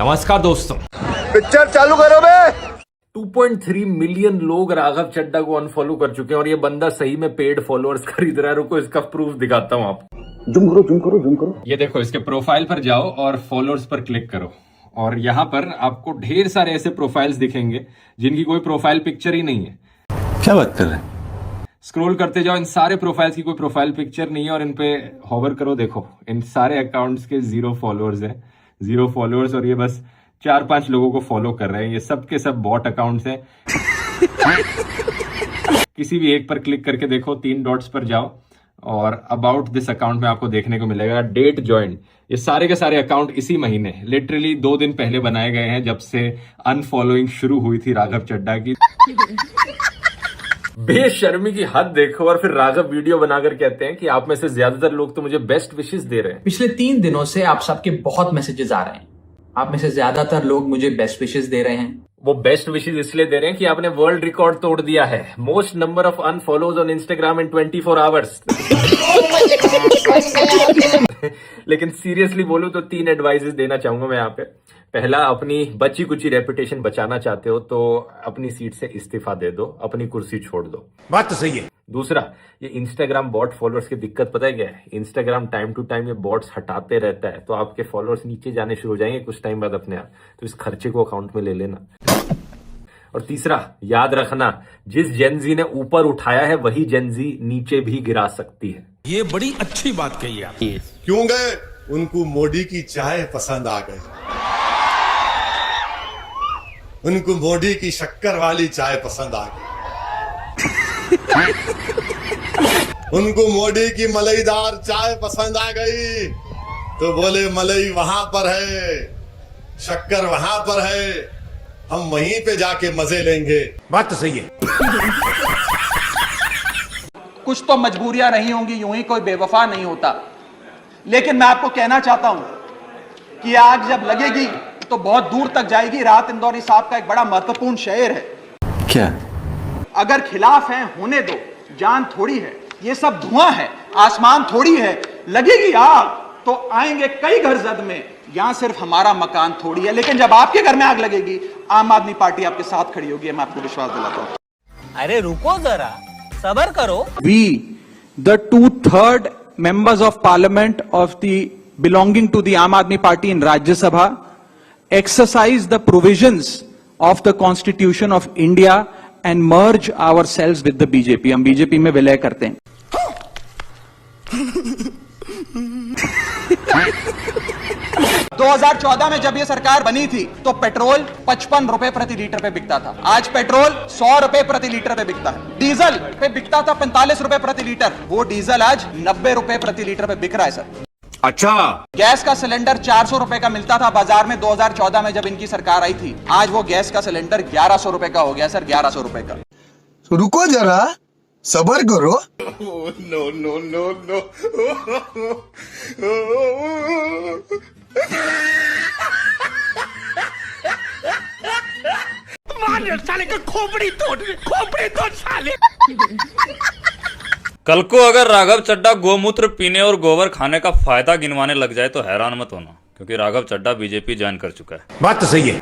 नमस्कार दोस्तों, पिक्चर चालू करो बे। 2.3 मिलियन लोग राघव चड्ढा को अनफॉलो कर चुके हैं और ये बंदा सही में पेड फॉलोअर्स खरीद रहा है। रुको इसका प्रूफ दिखाता हूं आपको। जूम करो। ये देखो, इसके प्रोफाइल पर जाओ और फॉलोअर्स पर क्लिक करो और यहाँ पर आपको ढेर सारे ऐसे प्रोफाइल्स दिखेंगे जिनकी कोई प्रोफाइल पिक्चर ही नहीं है। क्या बात कर रहे हैं? स्क्रॉल करते जाओ, इन सारे प्रोफाइल्स की कोई प्रोफाइल पिक्चर नहीं है और इन पे हॉवर करो। देखो, इन सारे अकाउंट्स के 0 फॉलोअर्स हैं, 0 फॉलोअर्स, और ये बस 4-5 लोगों को फॉलो कर रहे हैं। ये सब के सब बॉट अकाउंट्स हैं। किसी भी एक पर क्लिक करके देखो, 3 डॉट्स पर जाओ और अबाउट दिस अकाउंट में आपको देखने को मिलेगा डेट ज्वाइंट। ये सारे के सारे अकाउंट इसी महीने लिटरली 2 दिन पहले बनाए गए हैं, जब से अनफॉलोइंग शुरू हुई थी राघव चड्ढा की। बेशर्मी की हद देखो। और फिर राघव वीडियो बनाकर कहते हैं कि आप में से ज्यादातर लोग तो मुझे बेस्ट विशेस दे रहे हैं। पिछले 3 दिनों से आप सबके बहुत मैसेजेस आ रहे हैं। आप में से ज्यादातर लोग मुझे बेस्ट विशेस दे रहे हैं। वो बेस्ट विशेस इसलिए दे रहे हैं कि आपने वर्ल्ड रिकॉर्ड तोड़ दिया है। Most number of unfollows on Instagram in 24 hours. लेकिन सीरियसली बोलूं तो 3 एडवाइजेस देना चाहूंगा मैं यहाँ पे। पहला, अपनी बची कुची रेपुटेशन बचाना चाहते हो तो अपनी सीट से इस्तीफा दे दो, अपनी कुर्सी छोड़ दो। बात तो सही है। दूसरा, ये इंस्टाग्राम बॉट फॉलोअर्स की दिक्कत पता है क्या है? इंस्टाग्राम टाइम टू टाइम ये बॉट्स हटाते रहता है, तो आपके फॉलोअर्स नीचे जाने शुरू हो जाएंगे कुछ टाइम बाद अपने आप। तो इस खर्चे को अकाउंट में ले लेना। और तीसरा, याद रखना, जिस जेनजी ने ऊपर उठाया है वही जेनजी नीचे भी गिरा सकती है। ये बड़ी अच्छी बात कही आप। क्यों गए? उनको मोदी की चाय पसंद आ गई, उनको मोदी की शक्कर वाली चाय पसंद आ गई, उनको मोदी की मलाईदार चाय पसंद आ गई, तो बोले मलाई वहां पर है, शक्कर वहां पर है, हम वहीं पे जाके मजे लेंगे। बात तो सही है। कुछ तो मजबूरियां रही होंगी, यूं ही कोई बेवफा नहीं होता। लेकिन मैं आपको कहना चाहता हूं कि आग जब लगेगी तो बहुत दूर तक जाएगी। राहत इंदौरी साहब का एक बड़ा महत्वपूर्ण शेर है। क्या? अगर खिलाफ हैं होने दो, जान थोड़ी है, ये सब धुआं है, आसमान थोड़ी है, लगेगी आग तो आएंगे कई घर जद में, यहां सिर्फ हमारा मकान थोड़ी है। लेकिन जब आपके घर में आग लगेगी, आम आदमी पार्टी आपके साथ खड़ी होगी, मैं आपको विश्वास दिलाता हूं। अरे रुको जरा, सबर करो। We, the 2/3 members of parliament of the belonging to the Aam Aadmi Party in Rajya Sabha, exercise the provisions of the Constitution of India and merge ourselves with the BJP. हम बीजेपी में विलय करते हैं। 2014 में जब ये सरकार बनी थी तो पेट्रोल 55 रुपए प्रति लीटर पे बिकता था। आज पेट्रोल 100 रुपए प्रति लीटर पे बिकता है। डीजल पे बिकता था 45 रुपए प्रति लीटर, वो डीजल आज 90 रुपए प्रति लीटर पे बिक रहा है सर। अच्छा। गैस का सिलेंडर 400 रुपए का मिलता था बाजार में 2014 में जब इनकी सरकार आई थी। आज वो गैस का सिलेंडर 1100 रुपए का हो गया सर, 1100 रुपए का। तो रुको जरा, सबर करो। No no no no. साले का खोपड़ी तोड़ साले। कल को अगर राघव चड्ढा गोमूत्र पीने और गोबर खाने का फायदा गिनवाने लग जाए तो हैरान मत होना, क्योंकि राघव चड्ढा बीजेपी ज्वाइन कर चुका है। बात तो सही है।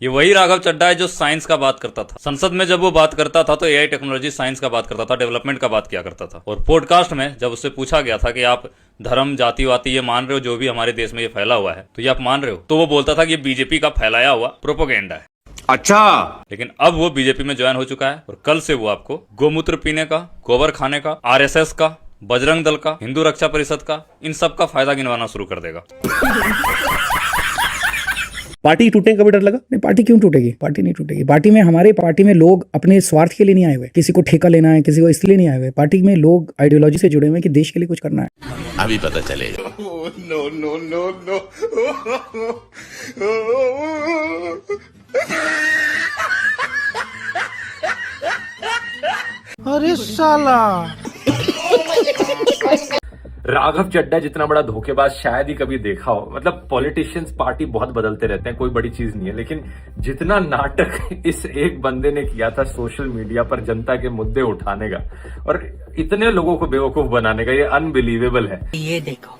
ये वही राघव चड्ढा है जो साइंस का बात करता था। संसद में जब वो बात करता था तो एआई टेक्नोलॉजी साइंस का बात करता था, डेवलपमेंट का बात किया करता था। और पॉडकास्ट में जब उससे पूछा गया था कि आप धर्म जाति वाति ये मान रहे हो, जो भी हमारे देश में ये फैला हुआ है, तो ये आप मान रहे हो, तो वो बोलता था कि ये बीजेपी का फैलाया हुआ प्रोपोगेंडा है। अच्छा। लेकिन अब वो बीजेपी में ज्वाइन हो चुका है और कल से वो आपको गोमूत्र पीने का, गोबर खाने का, आरएसएस का, बजरंग दल का, हिंदू रक्षा परिषद का, इन सब का फायदा गिनवाना शुरू कर देगा। पार्टी टूटने का भी डर लगा? नहीं, पार्टी क्यों टूटेगी? पार्टी नहीं टूटेगी। पार्टी में, हमारे पार्टी में लोग अपने स्वार्थ के लिए नहीं आए हुए, किसी को ठेका लेना है, किसी को इसलिए नहीं आए हुए। पार्टी में लोग आइडियोलॉजी से जुड़े हुए हैं कि देश के लिए कुछ करना है। अभी पता चलेगा। No no no no. अरे साला। राघव चड्ढा जितना बड़ा धोखेबाज शायद ही कभी देखा हो। मतलब पॉलिटिशियंस पार्टी बहुत बदलते रहते हैं, कोई बड़ी चीज नहीं है, लेकिन जितना नाटक इस एक बंदे ने किया था सोशल मीडिया पर जनता के मुद्दे उठाने का और इतने लोगों को बेवकूफ बनाने का, ये अनबिलीवेबल है। ये देखो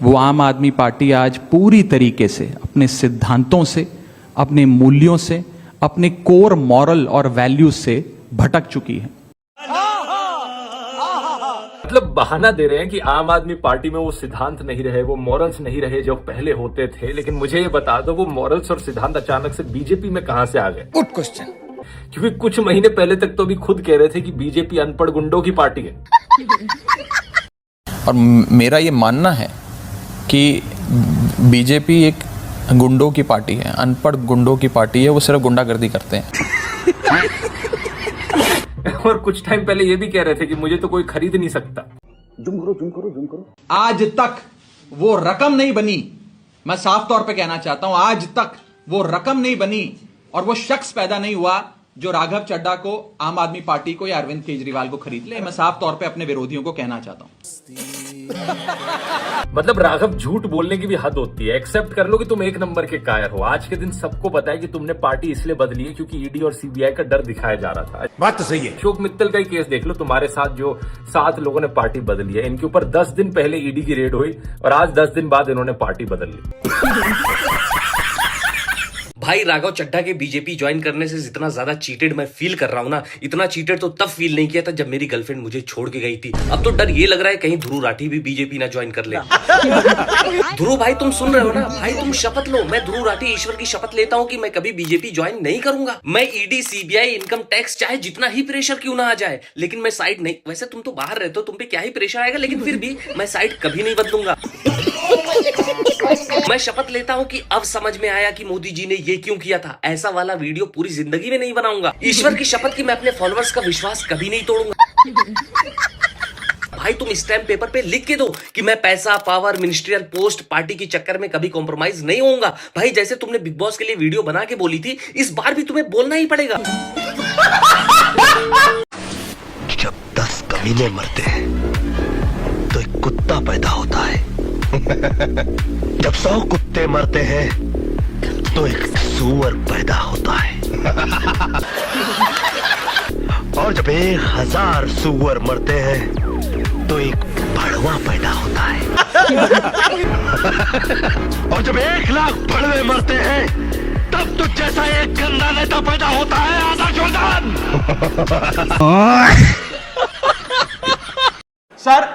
वो आम आदमी पार्टी आज पूरी तरीके से अपने सिद्धांतों से, अपने मूल्यों से, अपने कोर मॉरल और वैल्यूज से भटक चुकी है। मतलब बहाना दे रहे हैं कि आम आदमी पार्टी में वो सिद्धांत नहीं रहे, वो मॉरल्स नहीं रहे जो पहले होते थे। लेकिन मुझे ये बता दो, वो मॉरल्स और सिद्धांत अचानक से बीजेपी में कहां से आ गए? Good question. क्योंकि कुछ महीने पहले तक तो भी खुद कह रहे थे कि बीजेपी अनपढ़ गुंडों की पार्टी है। और मेरा ये मानना है कि बीजेपी एक गुंडों की पार्टी है, अनपढ़ गुंडों की पार्टी है। वो सिर्फ गुंडागर्दी करते हैं। और कुछ टाइम पहले ये भी कह रहे थे कि मुझे तो कोई खरीद नहीं सकता। जुम करो जुम करो जुम करो। आज तक वो रकम नहीं बनी, मैं साफ तौर पे कहना चाहता हूं, आज तक वो रकम नहीं बनी और वो शख्स पैदा नहीं हुआ जो राघव चड्ढा को, आम आदमी पार्टी को या अरविंद केजरीवाल को खरीद ले। मैं साफ तौर पे अपने विरोधियों को कहना चाहता हूं। मतलब राघव, झूठ बोलने की भी हद होती है। एक्सेप्ट कर लो कि तुम एक नंबर के कायर हो। आज के दिन सबको पता है कि तुमने पार्टी इसलिए बदली है क्योंकि ईडी और सीबीआई का डर दिखाया जा रहा था। बात तो सही है। अशोक मित्तल का ही केस देख लो, तुम्हारे साथ जो 7 लोगों ने पार्टी बदली है, इनके ऊपर 10 दिन पहले ईडी की रेड हुई और आज 10 दिन बाद इन्होंने पार्टी बदल ली। भाई राघव चड्ढा के बीजेपी ज्वाइन करने से जितना ज्यादा चीटेड मैं फील कर रहा हूं ना, इतना चीटेड तो तब फील नहीं किया था जब मेरी गर्लफ्रेंड मुझे छोड़ के गई थी। अब तो डर ये लग रहा है कहीं ध्रुव राठी भी बीजेपी ना ज्वाइन कर ले। ध्रुव भाई तुम सुन रहे हो ना? भाई तुम शपथ लो, मैं ध्रुव राठी ईश्वर की शपथ लेता हूं कि मैं कभी बीजेपी ज्वाइन नहीं करूंगा। मैं ईडी, सीबीआई, इनकम टैक्स, चाहे जितना ही प्रेशर क्यों ना आ जाए, लेकिन मैं साइड नहीं। वैसे तुम तो बाहर रहते हो, तुम पे क्या ही प्रेशर आएगा, लेकिन फिर भी मैं साइड कभी नहीं बदलूंगा। मैं शपथ लेता हूं कि अब समझ में आया कि मोदी जी ने ये क्यों किया था। ऐसा वाला वीडियो पूरी जिंदगी में नहीं बनाऊंगा। ईश्वर की शपथ कि मैं अपने फॉलोअर्स का विश्वास कभी नहीं तोड़ूंगा। भाई तुम स्टैम्प पेपर पे लिख के दो कि मैं पैसा, पावर, मिनिस्ट्रियल पोस्ट, पार्टी के चक्कर में कभी कॉम्प्रोमाइज नहीं होऊंगा। भाई जैसे तुमने बिग बॉस के लिए वीडियो बना के बोली थी, इस बार भी तुम्हें बोलना ही पड़ेगा। जब 10 कमीने मरते हैं तो एक कुत्ता पैदा होता है। जब 100 कुत्ते मरते हैं तो एक सूअर पैदा होता है। और जब 1000 सूअर मरते हैं तो एक भड़वा पैदा होता है। और जब 1,00,000 भड़वे मरते हैं तब तो जैसा एक गंदा नेता पैदा होता है। आधा जोरदान। सर,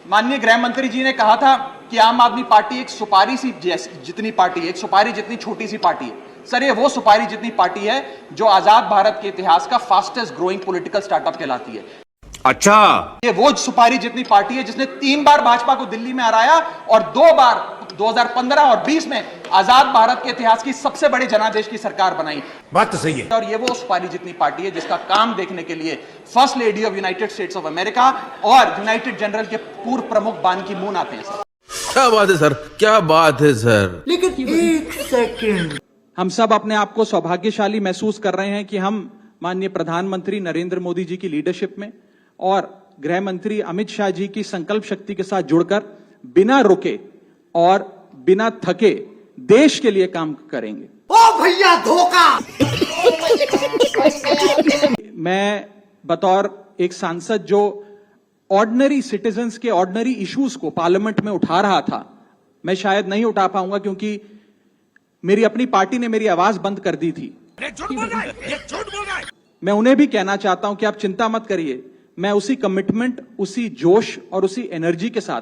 माननीय गृह मंत्री जी ने कहा था कि आम आदमी पार्टी एक सुपारी सी जितनी पार्टी है, एक सुपारी जितनी छोटी सी पार्टी है। सर, ये वो सुपारी जितनी पार्टी है जो आजाद भारत के इतिहास का फास्टेस्ट ग्रोइंग पॉलिटिकल स्टार्टअप कहलाती है। अच्छा, ये वो सुपारी जितनी पार्टी है जिसने 3 बार भाजपा को दिल्ली में हराया और 2 बार 2015 और 20 में आजाद भारत के इतिहास की सबसे बड़ी जनादेश की सरकार बनाई। बात तो सही है। और ये वो सुपारी जितनी पार्टी है जिसका काम देखने के लिए first lady of United states of America और यूनाइटेड जनरल के पूर्व प्रमुख बान की मून आते हैं। सर क्या बात है सर, क्या बात है सर। लेकिन एक सेकंड, हम सब अपने आप को सौभाग्यशाली महसूस कर रहे हैं कि हम माननीय प्रधानमंत्री नरेंद्र मोदी जी की लीडरशिप में और गृह मंत्री अमित शाह जी की संकल्प शक्ति के साथ जुड़कर बिना रुके और बिना थके देश के लिए काम करेंगे। ओ भैया धोखा। मैं बतौर एक सांसद जो ऑर्डिनरी सिटीजन्स के ऑर्डिनरी इश्यूज को पार्लियामेंट में उठा रहा था, मैं शायद नहीं उठा पाऊंगा क्योंकि मेरी अपनी पार्टी ने मेरी आवाज बंद कर दी थी। ये झूठ बोल रहा है। मैं उन्हें भी कहना चाहता हूं कि आप चिंता मत करिए, मैं उसी कमिटमेंट, उसी जोश और उसी एनर्जी के साथ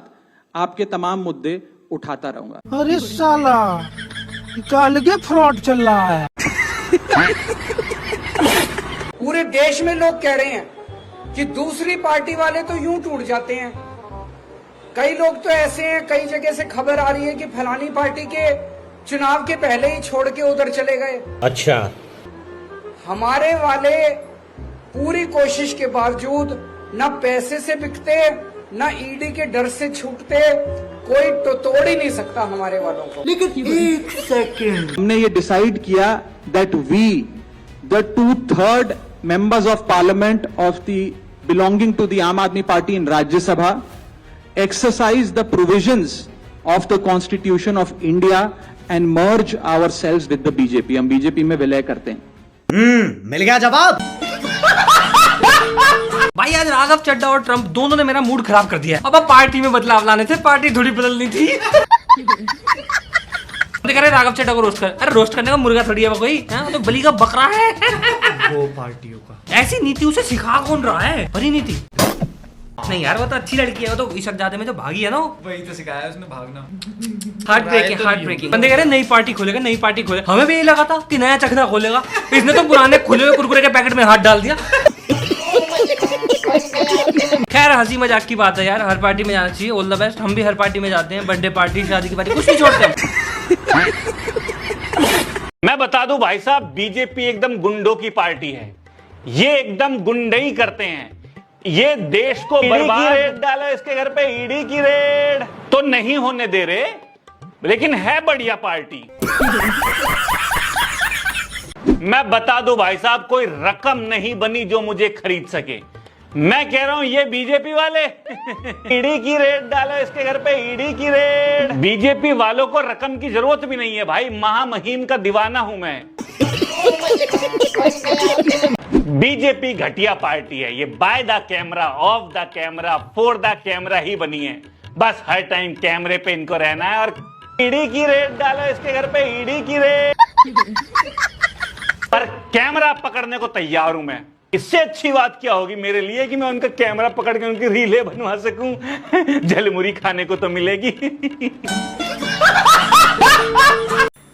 आपके तमाम मुद्दे उठाता रहूंगा। अरे साला, अलगे फ्रॉड चल रहा है। पूरे देश में लोग कह रहे हैं कि दूसरी पार्टी वाले तो यूं टूट जाते हैं। कई लोग तो ऐसे हैं, कई जगह से खबर आ रही है कि फलानी पार्टी के चुनाव के पहले ही छोड़ के उधर चले गए। अच्छा, हमारे वाले पूरी कोशिश के बावजूद न पैसे से बिकते, न ईडी के डर से छूटते, कोई तो तोड़ ही नहीं सकता हमारे वालों को। लेकिन एक सेकंड, हमने ये डिसाइड किया that we the 2/3 members of parliament of the belonging to the Aam Aadmi Party in Rajya Sabha exercise the provisions of the Constitution of India and merge ourselves with the BJP. हम BJP में विलय करते हैं। मिल गया जवाब। भाई आज राघव चड्ढा और ट्रंप दोनों ने मेरा मूड खराब कर दिया। अब पार्टी में बदलाव लाने थे, पार्टी थोड़ी बदलनी थी। देख रहे राघव चड्ढा को रोस्ट कर, अरे रोस्ट करने का मुर्गा थोड़ी है कोई, तो बलि का बकरा है। वो पार्टियों का ऐसी नीति उसे सिखा कौन रहा है? बड़ी नीति नहीं यार, वो तो अच्छी लड़की है, वो तो इस जाते में जो भागी है ना, वही तो सिखाया उसने भागना। Heart breaking. बंदे कह रहे नई पार्टी खोलेगा, नई पार्टी खोले। हमें भी यही लगा था कि नया चखना खोलेगा, इसने तो पुराने खुले हुए कुरकुरे के पैकेट में हाथ डाल दिया। खैर हंसी मजाक की बात है यार, हर पार्टी में जाना चाहिए। All the best. हम भी हर पार्टी में जाते हैं, बर्थडे पार्टी, शादी की पार्टी, कुछ नहीं छोड़ते हम। मैं बता दूं भाई साहब, बीजेपी एकदम गुंडों की पार्टी है। ये एकदम गुंडई करते हैं, ये देश को बर्बाद। रेड डाला इसके घर पे, ईडी की रेड तो नहीं होने दे रहे, लेकिन है बढ़िया पार्टी। मैं बता दूं भाई साहब, कोई रकम नहीं बनी जो मुझे खरीद सके। मैं कह रहा हूं ये बीजेपी वाले ईडी की रेड डाला इसके घर पे, ईडी की रेड। बीजेपी वालों को रकम की जरूरत भी नहीं है भाई, महामहिम का दीवाना हूं मैं। बीजेपी घटिया पार्टी है, ये by the camera, of the camera, for the camera ही बनी है। बस हर टाइम कैमरे पे इनको रहना है। और ईडी की रेड डाला इसके घर पे, ईडी की रेड, पर कैमरा पकड़ने को तैयार हूं मैं। इससे अच्छी बात क्या होगी मेरे लिए कि मैं उनका कैमरा पकड़ के उनकी रीलें बनवा सकूं। जलमुरी खाने को तो मिलेगी।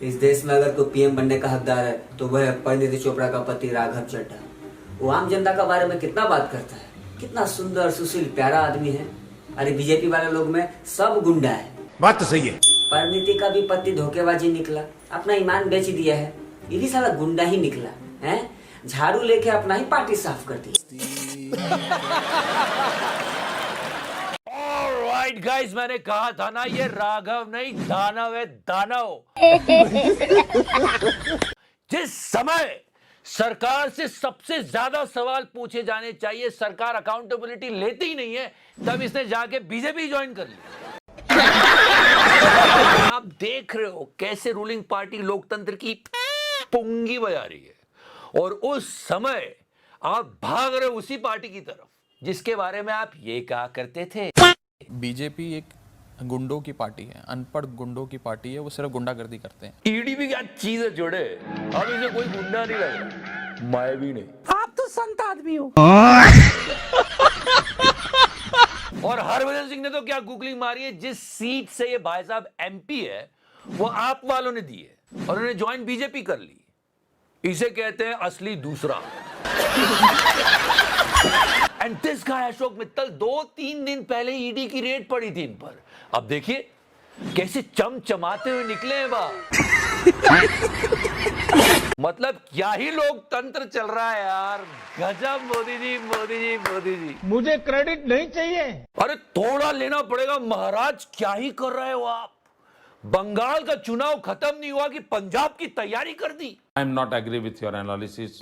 इस देश में अगर कोई पीएम बनने का हकदार है तो वह है परिणीति चोपड़ा का पति राघव चड्ढा। वो आम जनता के बारे में कितना बात करता है, कितना सुंदर सुशील प्यारा आदमी है। अरे बीजेपी वाले लोग में सब गुंडा है। बात तो सही है। परिणीति का भी पति धोखेबाजी निकला, अपना ईमान बेच दिया है। ये भी साला गुंडा ही निकला है, झाड़ू लेके अपना ही पार्टी साफ कर दी। ऑलराइट गाइस, मैंने कहा था ना ये राघव नहीं दानव है, दानव। जिस समय सरकार से सबसे ज्यादा सवाल पूछे जाने चाहिए, सरकार अकाउंटेबिलिटी लेती ही नहीं है, तब इसने जाके बीजेपी ज्वाइन कर लिया। आप देख रहे हो कैसे रूलिंग पार्टी लोकतंत्र की पुंगी बजा रही है, और उस समय आप भाग रहे उसी पार्टी की तरफ जिसके बारे में आप ये कहा करते थे। बीजेपी एक गुंडों की पार्टी है, अनपढ़ गुंडों की पार्टी है, वो सिर्फ गुंडागर्दी करते हैं। ईडी भी क्या चीज है जोड़े, अब इसे कोई गुंडा नहीं लग रहा, मैं भी नहीं। आप तो संत आदमी हो। और हरभजन सिंह ने तो क्या गूगलिंग मारी है, जिस सीट से ये भाई साहब एमपी है वो आप वालों ने दी है और उन्हें ज्वाइन बीजेपी कर ली। इसे कहते हैं असली दूसरा। And this guy Ashok Mittal 2-3 दिन पहले ईडी की रेड पड़ी थी इन पर। अब देखिए कैसे चमचमाते हुए निकले हैं बा। मतलब क्या ही लोग तंत्र चल रहा है यार, गजब। मोदी जी, मोदी जी, मोदी जी, मुझे क्रेडिट नहीं चाहिए। अरे थोड़ा लेना पड़ेगा महाराज, क्या ही कर रहे हो आप। बंगाल का चुनाव खत्म नहीं हुआ कि पंजाब की तैयारी कर दी। I am not agree with your analysis.